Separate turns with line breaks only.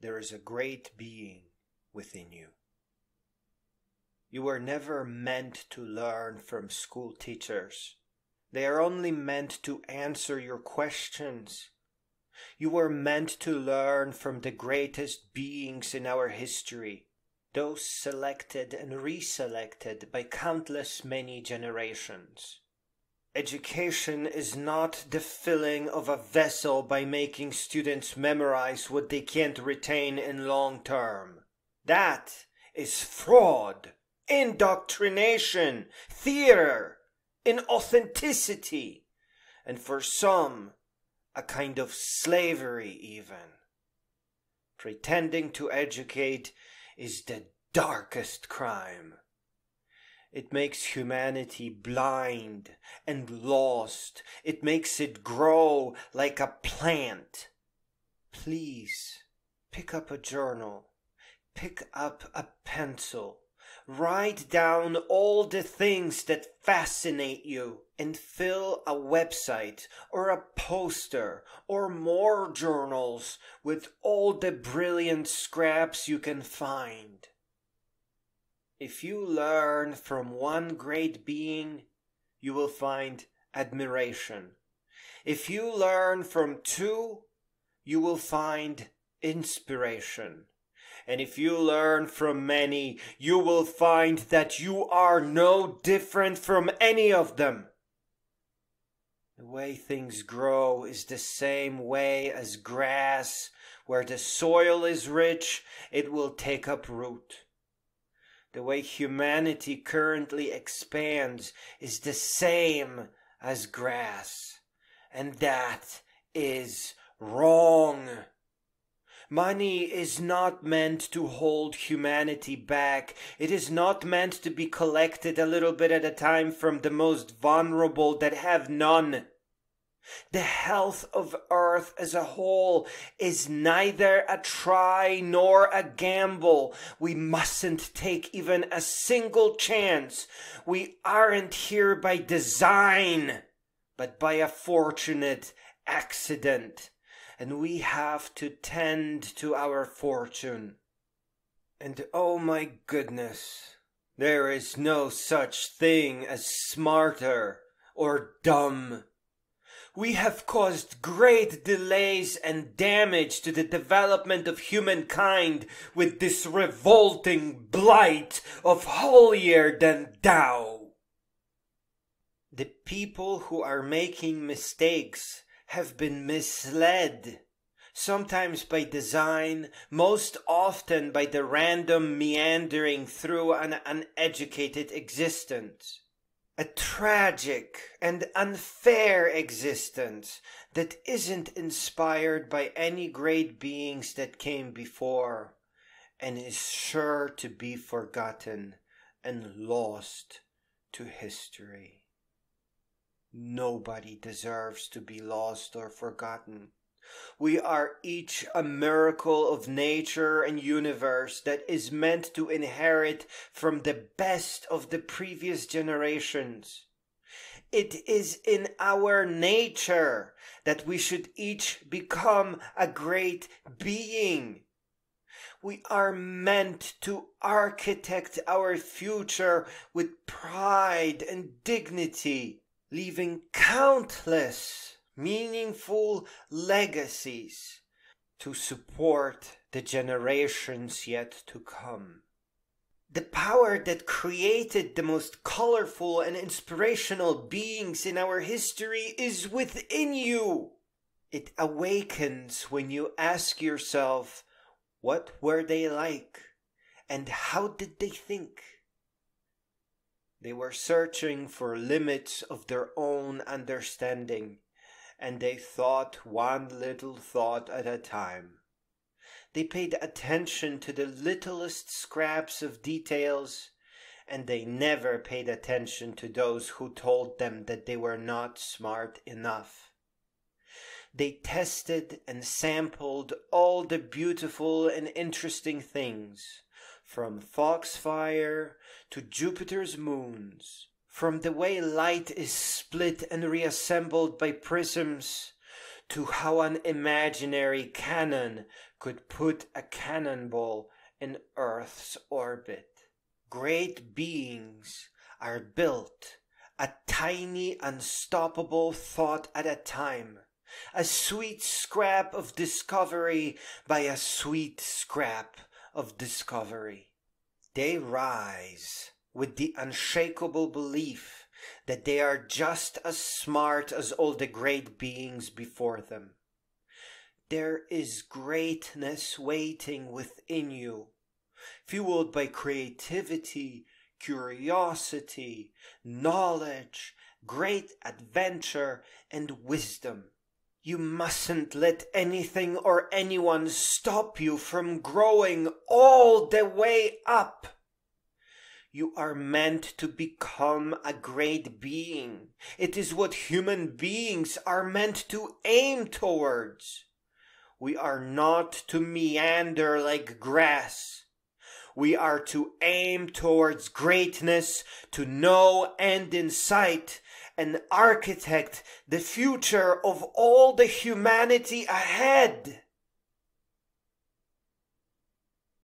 there is a great being within you. You were never meant to learn from school teachers. They are only meant to answer your questions. You were meant to learn from the greatest beings in our history, those selected and reselected by countless many generations. Education is not the filling of a vessel by making students memorize what they can't retain in long term. That is fraud, indoctrination, theater, inauthenticity, and for some, a kind of slavery even. Pretending to educate is the darkest crime. It makes humanity blind and lost. It makes it grow like a plant. Please, pick up a journal. Pick up a pencil. Write down all the things that fascinate you and fill a website or a poster or more journals with all the brilliant scraps you can find. If you learn from one great being, you will find admiration. If you learn from two, you will find inspiration. And if you learn from many, you will find that you are no different from any of them. The way things grow is the same way as grass. Where the soil is rich, it will take up root. The way humanity currently expands is the same as grass. And that is wrong. Money is not meant to hold humanity back. It is not meant to be collected a little bit at a time from the most vulnerable that have none. The health of Earth as a whole is neither a try nor a gamble. We mustn't take even a single chance. We aren't here by design, but by a fortunate accident. And we have to tend to our fortune. And oh my goodness, there is no such thing as smarter or dumb. We have caused great delays and damage to the development of humankind with this revolting blight of holier than thou. The people who are making mistakes have been misled, sometimes by design, most often by the random meandering through an uneducated existence. A tragic and unfair existence that isn't inspired by any great beings that came before, and is sure to be forgotten and lost to history. Nobody deserves to be lost or forgotten. We are each a miracle of nature and universe that is meant to inherit from the best of the previous generations. It is in our nature that we should each become a great being. We are meant to architect our future with pride and dignity, leaving countless meaningful legacies to support the generations yet to come. The power that created the most colorful and inspirational beings in our history is within you. It awakens when you ask yourself, what were they like and how did they think? They were searching for limits of their own understanding, and they thought one little thought at a time. They paid attention to the littlest scraps of details, and they never paid attention to those who told them that they were not smart enough. They tested and sampled all the beautiful and interesting things, from foxfire to Jupiter's moons, from the way light is split and reassembled by prisms, to how an imaginary cannon could put a cannonball in Earth's orbit. Great beings are built a tiny unstoppable thought at a time, a sweet scrap of discovery by a sweet scrap of discovery. They rise with the unshakable belief that they are just as smart as all the great beings before them. There is greatness waiting within you, fueled by creativity, curiosity, knowledge, great adventure, and wisdom. You mustn't let anything or anyone stop you from growing all the way up. You are meant to become a great being. It is what human beings are meant to aim towards. We are not to meander like grass. We are to aim towards greatness, to know and in sight, and architect the future of all the humanity ahead.